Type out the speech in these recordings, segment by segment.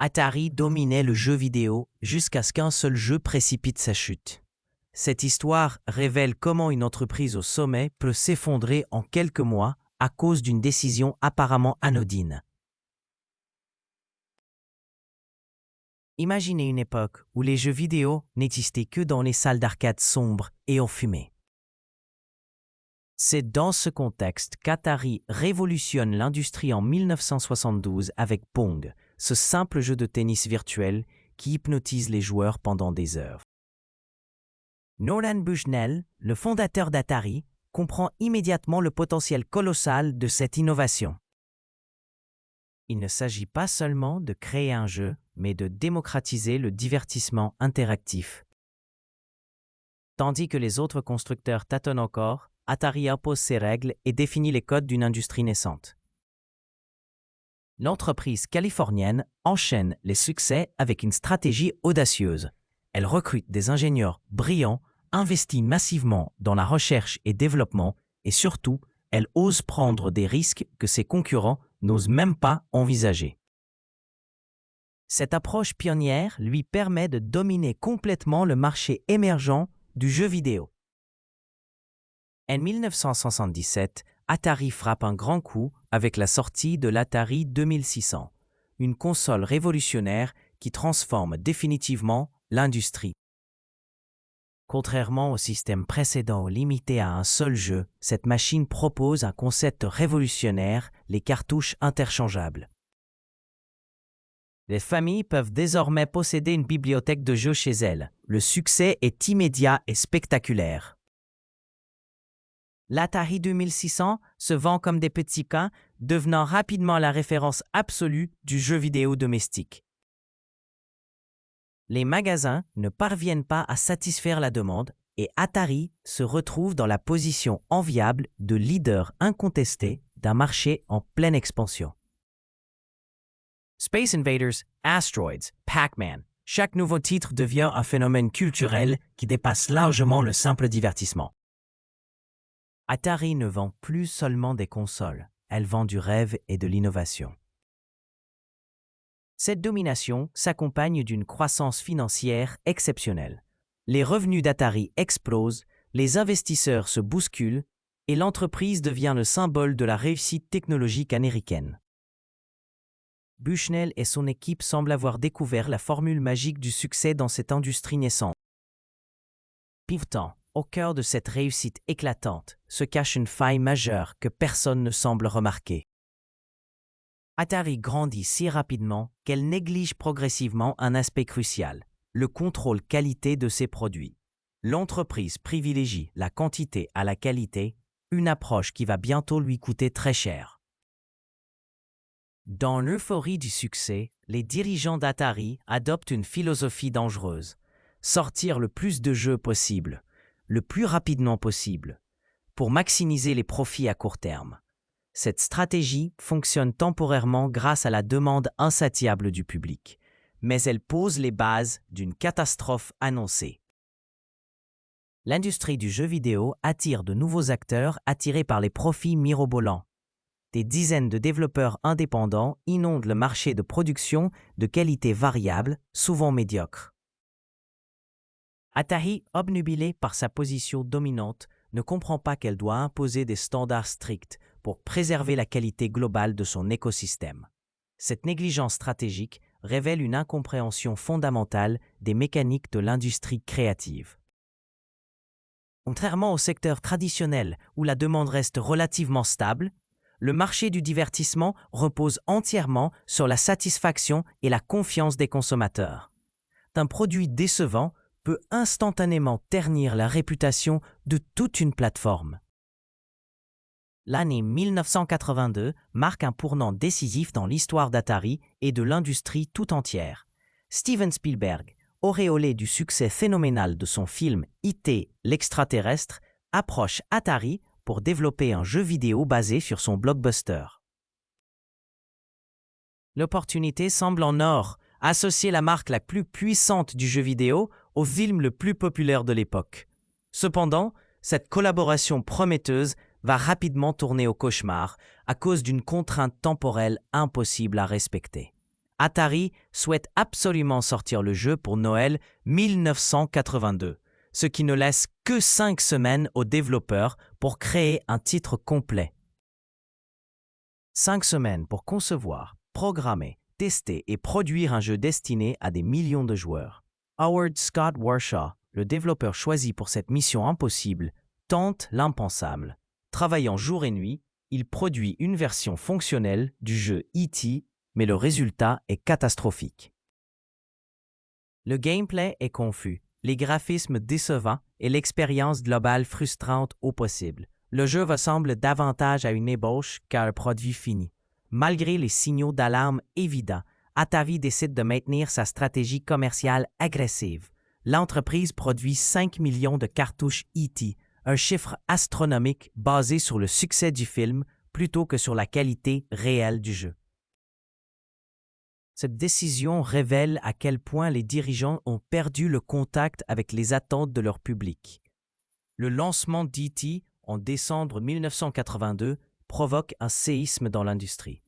Atari dominait le jeu vidéo jusqu'à ce qu'un seul jeu précipite sa chute. Cette histoire révèle comment une entreprise au sommet peut s'effondrer en quelques mois à cause d'une décision apparemment anodine. Imaginez une époque où les jeux vidéo n'existaient que dans les salles d'arcade sombres et enfumées. C'est dans ce contexte qu'Atari révolutionne l'industrie en 1972 avec Pong, ce simple jeu de tennis virtuel qui hypnotise les joueurs pendant des heures. Nolan Bushnell, le fondateur d'Atari, comprend immédiatement le potentiel colossal de cette innovation. Il ne s'agit pas seulement de créer un jeu, mais de démocratiser le divertissement interactif. Tandis que les autres constructeurs tâtonnent encore, Atari impose ses règles et définit les codes d'une industrie naissante. L'entreprise californienne enchaîne les succès avec une stratégie audacieuse. Elle recrute des ingénieurs brillants, investit massivement dans la recherche et développement et surtout, elle ose prendre des risques que ses concurrents n'osent même pas envisager. Cette approche pionnière lui permet de dominer complètement le marché émergent du jeu vidéo. En 1977, Atari frappe un grand coup avec la sortie de l'Atari 2600, une console révolutionnaire qui transforme définitivement l'industrie. Contrairement au système précédent limité à un seul jeu, cette machine propose un concept révolutionnaire, les cartouches interchangeables. Les familles peuvent désormais posséder une bibliothèque de jeux chez elles. Le succès est immédiat et spectaculaire. L'Atari 2600 se vend comme des petits pains, devenant rapidement la référence absolue du jeu vidéo domestique. Les magasins ne parviennent pas à satisfaire la demande et Atari se retrouve dans la position enviable de leader incontesté d'un marché en pleine expansion. Space Invaders, Asteroids, Pac-Man, chaque nouveau titre devient un phénomène culturel qui dépasse largement le simple divertissement. Atari ne vend plus seulement des consoles, elle vend du rêve et de l'innovation. Cette domination s'accompagne d'une croissance financière exceptionnelle. Les revenus d'Atari explosent, les investisseurs se bousculent et l'entreprise devient le symbole de la réussite technologique américaine. Bushnell et son équipe semblent avoir découvert la formule magique du succès dans cette industrie naissante. Pourtant, au cœur de cette réussite éclatante se cache une faille majeure que personne ne semble remarquer. Atari grandit si rapidement qu'elle néglige progressivement un aspect crucial, le contrôle qualité de ses produits. L'entreprise privilégie la quantité à la qualité, une approche qui va bientôt lui coûter très cher. Dans l'euphorie du succès, les dirigeants d'Atari adoptent une philosophie dangereuse, sortir le plus de jeux possible, le plus rapidement possible, pour maximiser les profits à court terme. Cette stratégie fonctionne temporairement grâce à la demande insatiable du public, mais elle pose les bases d'une catastrophe annoncée. L'industrie du jeu vidéo attire de nouveaux acteurs attirés par les profits mirobolants. Des dizaines de développeurs indépendants inondent le marché de production de qualité variable, souvent médiocre. Atari, obnubilée par sa position dominante, ne comprend pas qu'elle doit imposer des standards stricts pour préserver la qualité globale de son écosystème. Cette négligence stratégique révèle une incompréhension fondamentale des mécaniques de l'industrie créative. Contrairement au secteur traditionnel où la demande reste relativement stable, le marché du divertissement repose entièrement sur la satisfaction et la confiance des consommateurs. Un produit décevant peut instantanément ternir la réputation de toute une plateforme. L'année 1982 marque un tournant décisif dans l'histoire d'Atari et de l'industrie tout entière. Steven Spielberg, auréolé du succès phénoménal de son film E.T. l'extraterrestre, approche Atari pour développer un jeu vidéo basé sur son blockbuster. L'opportunité semble en or, associer la marque la plus puissante du jeu vidéo au film le plus populaire de l'époque. Cependant, cette collaboration prometteuse va rapidement tourner au cauchemar à cause d'une contrainte temporelle impossible à respecter. Atari souhaite absolument sortir le jeu pour Noël 1982, ce qui ne laisse que 5 semaines aux développeurs pour créer un titre complet. 5 semaines pour concevoir, programmer, tester et produire un jeu destiné à des millions de joueurs. Howard Scott Warshaw, le développeur choisi pour cette mission impossible, tente l'impensable. Travaillant jour et nuit, il produit une version fonctionnelle du jeu E.T., mais le résultat est catastrophique. Le gameplay est confus, les graphismes décevants et l'expérience globale frustrante au possible. Le jeu ressemble davantage à une ébauche qu'à un produit fini. Malgré les signaux d'alarme évidents, Atari décide de maintenir sa stratégie commerciale agressive. L'entreprise produit 5 millions de cartouches E.T., un chiffre astronomique basé sur le succès du film plutôt que sur la qualité réelle du jeu. Cette décision révèle à quel point les dirigeants ont perdu le contact avec les attentes de leur public. Le lancement d'E.T. en décembre 1982 provoque un séisme dans l'industrie.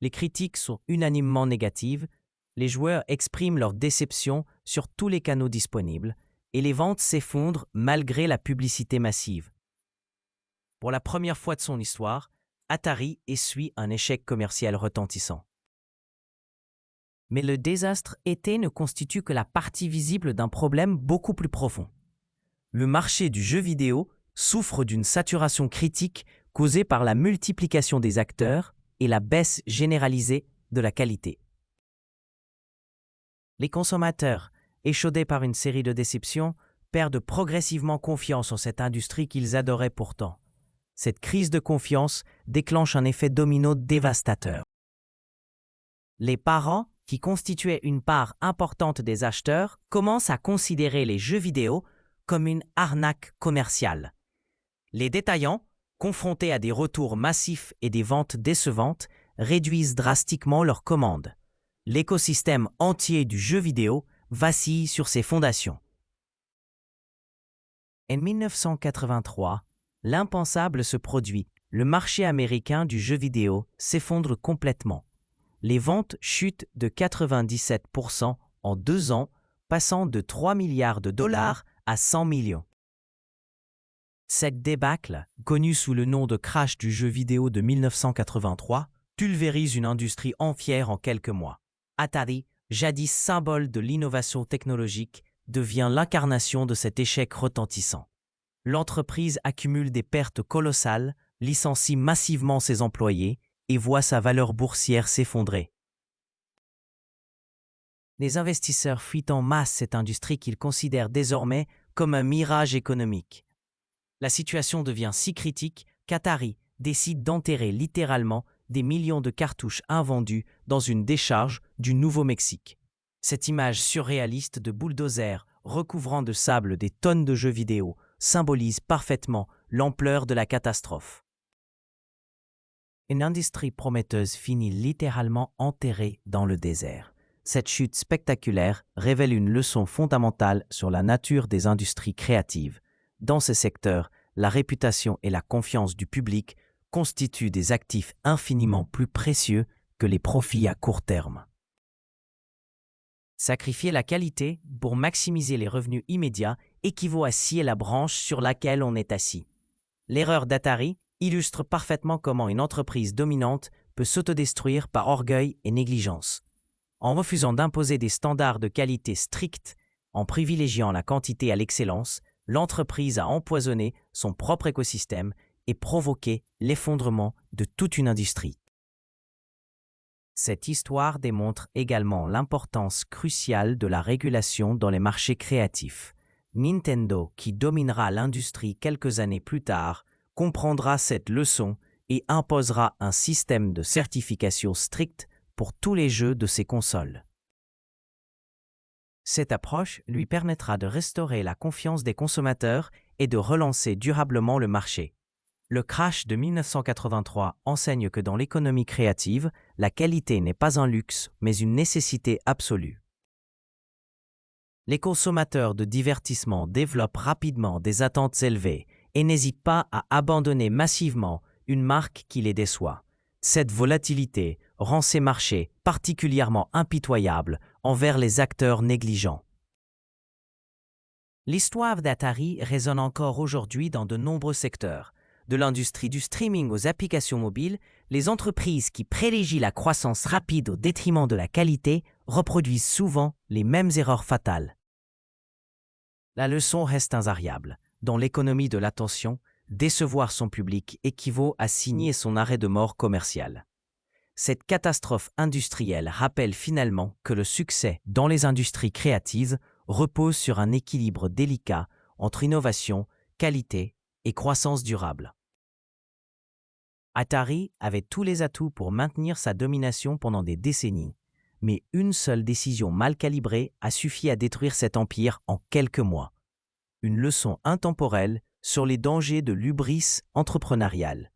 Les critiques sont unanimement négatives, les joueurs expriment leur déception sur tous les canaux disponibles et les ventes s'effondrent malgré la publicité massive. Pour la première fois de son histoire, Atari essuie un échec commercial retentissant. Mais le désastre E.T. ne constitue que la partie visible d'un problème beaucoup plus profond. Le marché du jeu vidéo souffre d'une saturation critique causée par la multiplication des acteurs et la baisse généralisée de la qualité. Les consommateurs, échaudés par une série de déceptions, perdent progressivement confiance en cette industrie qu'ils adoraient pourtant. Cette crise de confiance déclenche un effet domino dévastateur. Les parents, qui constituaient une part importante des acheteurs, commencent à considérer les jeux vidéo comme une arnaque commerciale. Les détaillants, confrontés à des retours massifs et des ventes décevantes, réduisent drastiquement leurs commandes. L'écosystème entier du jeu vidéo vacille sur ses fondations. En 1983, l'impensable se produit. Le marché américain du jeu vidéo s'effondre complètement. Les ventes chutent de 97% en 2 ans, passant de 3 milliards de dollars à 100 millions. Cette débâcle, connue sous le nom de crash du jeu vidéo de 1983, pulvérise une industrie entière en quelques mois. Atari, jadis symbole de l'innovation technologique, devient l'incarnation de cet échec retentissant. L'entreprise accumule des pertes colossales, licencie massivement ses employés et voit sa valeur boursière s'effondrer. Les investisseurs fuient en masse cette industrie qu'ils considèrent désormais comme un mirage économique. La situation devient si critique qu'Atari décide d'enterrer littéralement des millions de cartouches invendues dans une décharge du Nouveau-Mexique. Cette image surréaliste de bulldozer recouvrant de sable des tonnes de jeux vidéo symbolise parfaitement l'ampleur de la catastrophe. Une industrie prometteuse finit littéralement enterrée dans le désert. Cette chute spectaculaire révèle une leçon fondamentale sur la nature des industries créatives. Dans ce secteur, la réputation et la confiance du public constituent des actifs infiniment plus précieux que les profits à court terme. Sacrifier la qualité pour maximiser les revenus immédiats équivaut à scier la branche sur laquelle on est assis. L'erreur d'Atari illustre parfaitement comment une entreprise dominante peut s'autodétruire par orgueil et négligence. En refusant d'imposer des standards de qualité stricts, en privilégiant la quantité à l'excellence, l'entreprise a empoisonné son propre écosystème et provoqué l'effondrement de toute une industrie. Cette histoire démontre également l'importance cruciale de la régulation dans les marchés créatifs. Nintendo, qui dominera l'industrie quelques années plus tard, comprendra cette leçon et imposera un système de certification strict pour tous les jeux de ses consoles. Cette approche lui permettra de restaurer la confiance des consommateurs et de relancer durablement le marché. Le crash de 1983 enseigne que dans l'économie créative, la qualité n'est pas un luxe, mais une nécessité absolue. Les consommateurs de divertissement développent rapidement des attentes élevées et n'hésitent pas à abandonner massivement une marque qui les déçoit. Cette volatilité rend ces marchés particulièrement impitoyables envers les acteurs négligents. L'histoire d'Atari résonne encore aujourd'hui dans de nombreux secteurs. De l'industrie du streaming aux applications mobiles, les entreprises qui privilégient la croissance rapide au détriment de la qualité reproduisent souvent les mêmes erreurs fatales. La leçon reste invariable. Dans l'économie de l'attention, décevoir son public équivaut à signer son arrêt de mort commercial. Cette catastrophe industrielle rappelle finalement que le succès dans les industries créatives repose sur un équilibre délicat entre innovation, qualité et croissance durable. Atari avait tous les atouts pour maintenir sa domination pendant des décennies, mais une seule décision mal calibrée a suffi à détruire cet empire en quelques mois. Une leçon intemporelle sur les dangers de l'hubris entrepreneuriale.